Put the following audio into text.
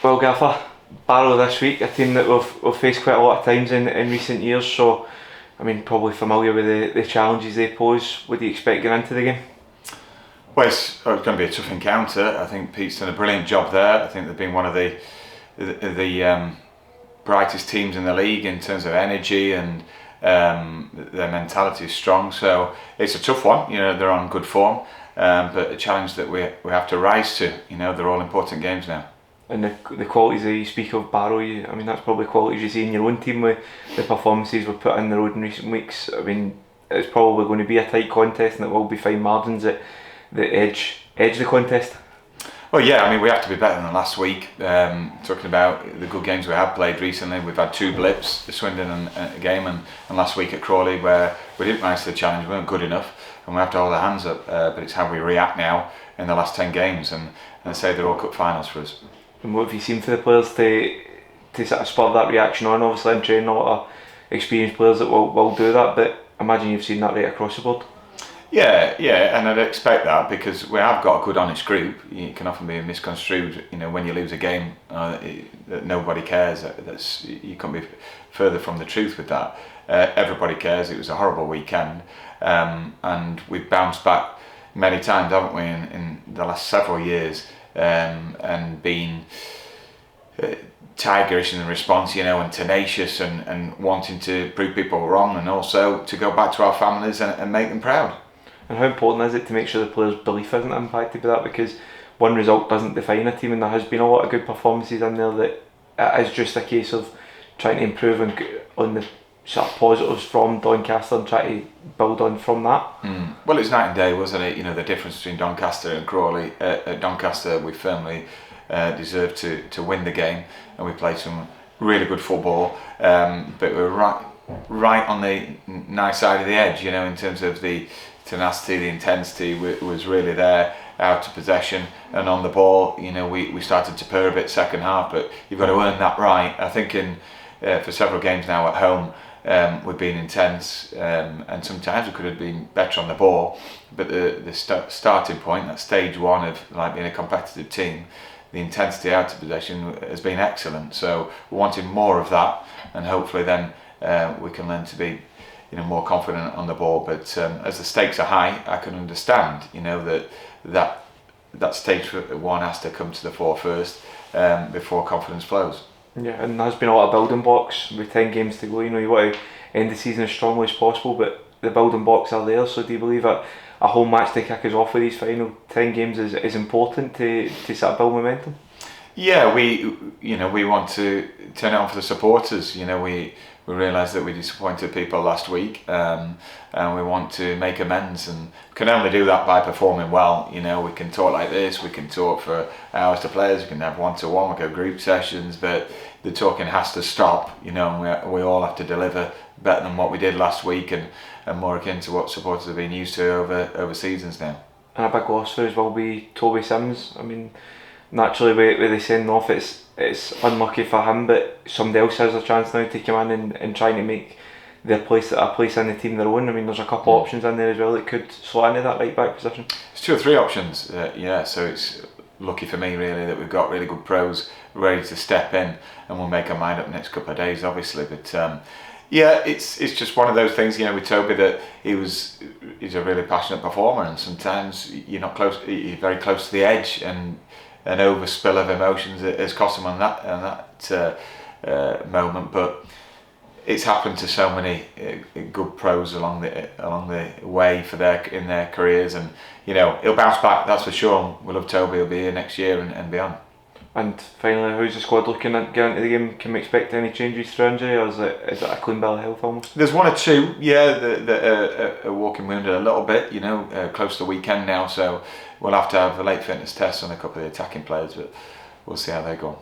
Well, Gaffer, Barrow this week, a team that we've faced quite a lot of times in recent years, so I mean, probably familiar with the challenges they pose. What do you expect going into the game? Well, it's going to be a tough encounter. I think Pete's done a brilliant job there. I think they've been one of the brightest teams in the league in terms of energy, and their mentality is strong. So it's a tough one. They're on good form, but a challenge that we have to rise to. They're all important games now. And the qualities that you speak of, Barrow, I mean, that's probably qualities you see in your own team with the performances we've put in the road in recent weeks. I mean, it's probably going to be a tight contest, and it will be fine margins that edge the contest. Well, yeah, I mean, we have to be better than last week. Talking about the good games we have played recently, we've had two blips, the Swindon game and last week at Crawley, where we didn't rise to the challenge, we weren't good enough, and we have to hold our hands up. But it's how we react now in the last 10 games, and I say they're all cup finals for us. And what have you seen for the players to sort of spur that reaction on? Obviously, I'm training a lot of experienced players that will do that, but I imagine you've seen that right across the board. Yeah, and I'd expect that, because we have got a good honest group. You can often be misconstrued, when you lose a game, that nobody cares. You can't be further from the truth with that. Everybody cares. It was a horrible weekend, and we've bounced back many times, haven't we, in the last several years, and been tigerish in the response, and tenacious, and wanting to prove people wrong, and also to go back to our families and make them proud. And how important is it to make sure the players' belief isn't impacted by that? Because one result doesn't define a team, and there has been a lot of good performances in there that it is just a case of trying to improve on the sort of positives from Doncaster and try to build on from that. Well, it's night and day, wasn't it? The difference between Doncaster and Crawley. At Doncaster, we firmly deserved to win the game, and we played some really good football, but we were right on the nice side of the edge, in terms of the tenacity, the intensity was really there, out of possession and on the ball. We started to purr a bit second half, but you've got to earn that right. I think for several games now at home, we've been intense, and sometimes we could have been better on the ball, but the starting point, that stage one of like being a competitive team, the intensity out of possession has been excellent. So we're wanting more of that, and hopefully then we can learn to be more confident on the ball. But as the stakes are high, I can understand that stage one has to come to the fore first, before confidence flows. Yeah, and there's been a lot of building blocks with 10 games to go. You want to end the season as strongly as possible, but the building blocks are there. So do you believe that a home match to kick us off with these final 10 games is important to sort of build momentum? Yeah, we want to turn it on for the supporters. We realised that we disappointed people last week, and we want to make amends, and we can only do that by performing well. We can talk like this, we can talk for hours to players, we can have one-to-one, we can have group sessions, but the talking has to stop, and we all have to deliver better than what we did last week, and more akin to what supporters have been used to over seasons now. And a big loss for us will be Toby Sims. I mean, naturally with the sending off, it's unlucky for him, but somebody else has a chance now to come in and trying to make a place in the team their own. I mean, there's a couple of options in there as well that could slot into that right back position. It's 2 or 3 options, so it's lucky for me really that we've got really good pros ready to step in, and we'll make our mind up the next couple of days obviously, but it's just one of those things, with Toby, that he's a really passionate performer, and sometimes you're very close to the edge, and an overspill of emotions has cost him on that moment. But it's happened to so many good pros along the way in their careers, and he'll bounce back, that's for sure. We love Toby, he'll be here next year and beyond. And finally, how's the squad looking at getting into the game? Can we expect any changes through injury, or is it a clean bill of health almost? There's 1 or 2, that are walking wounded a little bit, close to the weekend now, so we'll have to have a late fitness test on a couple of the attacking players, but we'll see how they go.